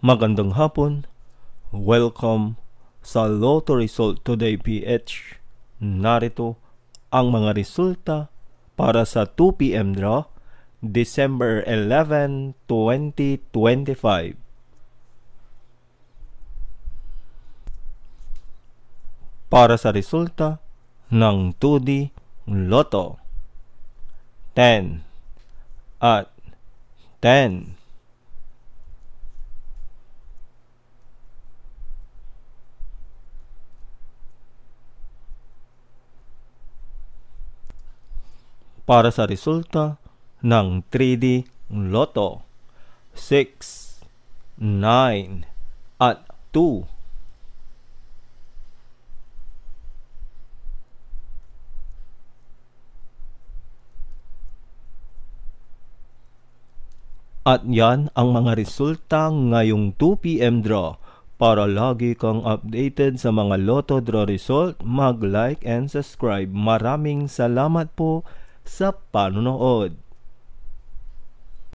Magandang hapon. Welcome sa Lotto Result Today PH. Narito ang mga resulta para sa 2 p.m. draw, December 11, 2025. Para sa resulta ng 2D Lotto, 10 at 10. Para sa resulta ng 3D Lotto, 6, 9, at 2. At yan ang mga resulta ngayong 2 p.m. draw. Para lagi kang updated sa mga Lotto draw result, mag-like and subscribe. Maraming salamat po sa panonood.